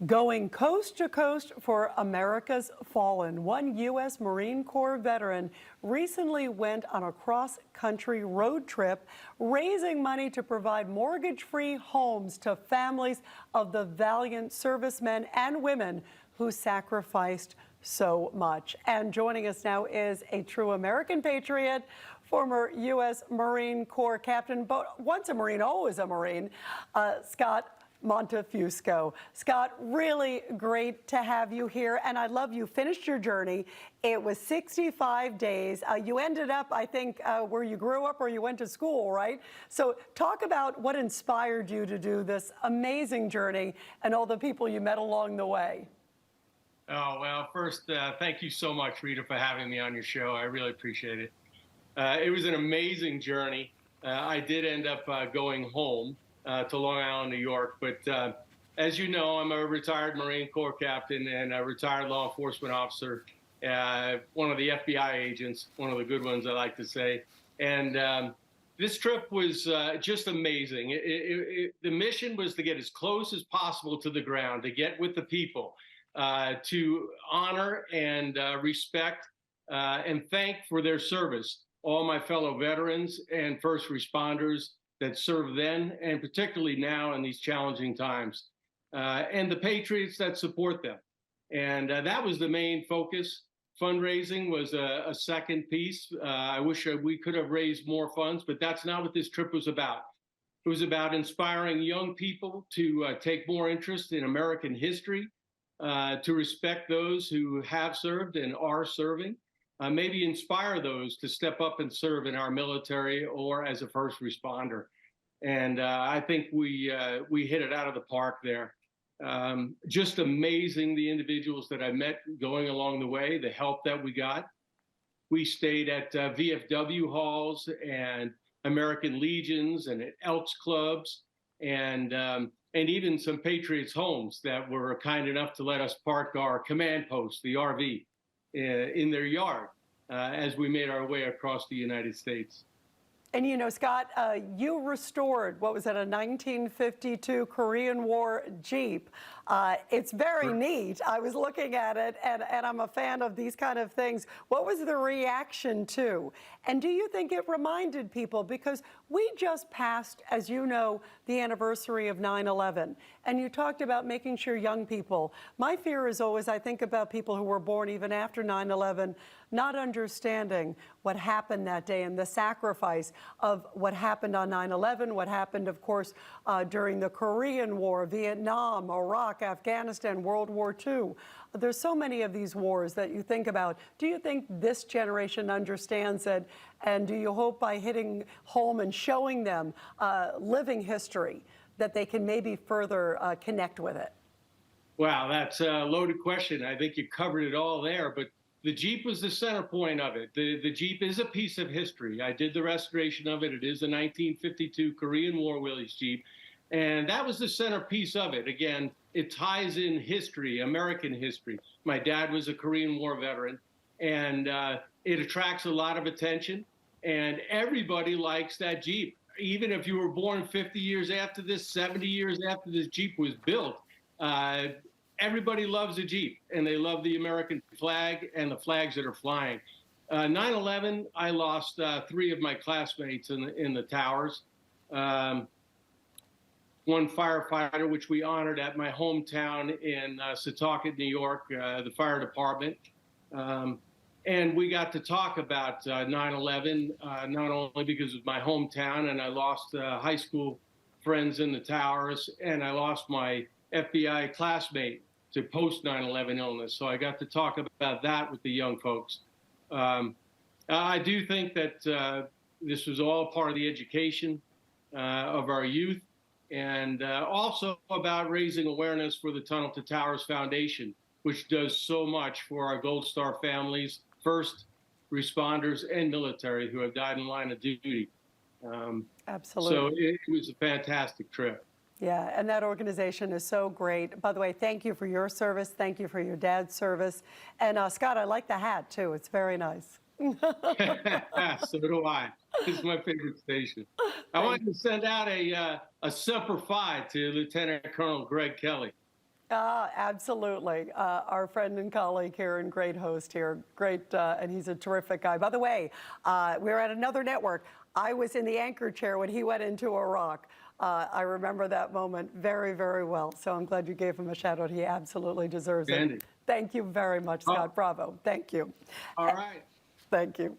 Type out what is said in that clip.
Going coast to coast for America's fallen. One U.S. Marine Corps veteran recently went on a cross-country road trip, raising money to provide mortgage-free homes to families of the valiant servicemen and women who sacrificed so much. And joining us now is a true American patriot, former U.S. Marine Corps captain, but once a Marine, always a Marine, Scott Montefusco. Scott, really great to have you here. And I love you finished your journey. It was 65 days. You ended up, I think, where you grew up or you went to school, right? So talk about what inspired you to do this amazing journey and all the people you met along the way. Oh, well, first, thank you so much, Rita, for having me on your show. I really appreciate it. It was an amazing journey. I did end up going home to Long Island, New York. But as you know, I'm a retired Marine Corps captain and a retired law enforcement officer, one of the FBI agents, one of the good ones, I like to say. And this trip was just amazing. The mission was to get as close as possible to the ground, to get with the people, to honor and respect and thank for their service all my fellow veterans and first responders that serve then and particularly now in these challenging times, and the patriots that support them. And that was the main focus. Fundraising was a second piece. I wish we could have raised more funds, but that's not what this trip was about. It was about inspiring young people to take more interest in American history, to respect those who have served and are serving, maybe inspire those to step up and serve in our military or as a first responder. And I think we hit it out of the park there. Just amazing, the individuals that I met going along the way, the help that we got. We stayed at VFW halls and American Legions and at Elks clubs and even some Patriots homes that were kind enough to let us park our command post, the RV, in their yard as we made our way across the United States. And you know, Scott, you restored, what was it, a 1952 Korean War Jeep. It's very neat. I was looking at it, and I'm a fan of these kind of things. What was the reaction to? And do you think it reminded people? Because we just passed, as you know, the anniversary of 9/11. And you talked about making sure young people, my fear is always, I think about people who were born even after 9/11, not understanding what happened that day and the sacrifice of what happened on 9/11, what happened, of course, during the Korean War, Vietnam, Iraq, Afghanistan, World War II. There's so many of these wars that you think about. Do you think this generation understands it? And do you hope by hitting home and showing them living history that they can maybe further connect with it? Wow, that's a loaded question. I think you covered it all there, but the Jeep was the center point of it. The Jeep is a piece of history. I did the restoration of it. It is a 1952 Korean War Willys Jeep. And that was the centerpiece of it. Again, it ties in history, American history. My dad was a Korean War veteran, and it attracts a lot of attention. And everybody likes that Jeep. Even if you were born 50 years after this, 70 years after this Jeep was built, everybody loves a Jeep, and they love the American flag and the flags that are flying. 9/11, I lost 3 of my classmates in the towers. One firefighter, which we honored at my hometown in Setauket, New York, the fire department. And we got to talk about 9/11, not only because it was my hometown and I lost high school friends in the towers, and I lost my FBI classmate to post 9/11 illness. So I got to talk about that with the young folks. I do think that this was all part of the education of our youth, and also about raising awareness for the Tunnel to Towers Foundation, which does so much for our Gold Star families, first responders, and military who have died in line of duty. Absolutely. So it was a fantastic trip. Yeah, and that organization is so great. By the way, thank you for your service. Thank you for your dad's service. And Scott, I like the hat, too. It's very nice. So do I. It's my favorite station. I wanted to send out a Semper Fi to Lieutenant Colonel Greg Kelly. Absolutely. Our friend and colleague here and great host here. Great, and he's a terrific guy. By the way, we're at another network. I was in the anchor chair when he went into Iraq. I remember that moment very, very well. So I'm glad you gave him a shout out. He absolutely deserves it. Andy. Thank you very much, Scott. Bravo. Thank you. All right. Thank you.